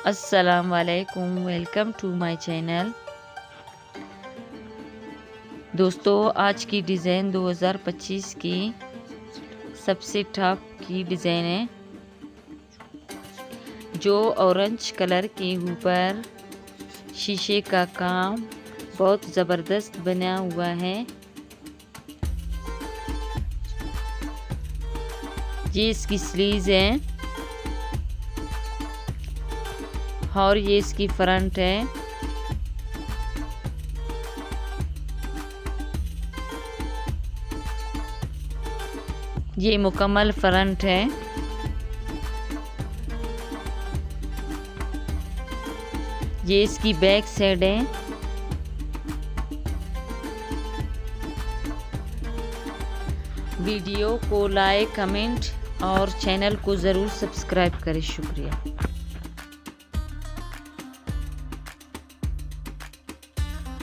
अस्सलाम वालेकुम, welcome to my channel. दोस्तों, आज की डिज़ाइन 2025 की सबसे टॉप की डिज़ाइन है, जो ऑरेंज कलर के ऊपर शीशे का काम बहुत ज़बरदस्त बना हुआ है। ये इसकी स्लीव्स है और ये इसकी फ्रंट है। ये मुकम्मल फ्रंट है। ये इसकी बैक साइड है। वीडियो को लाइक, कमेंट और चैनल को ज़रूर सब्सक्राइब करें। शुक्रिया।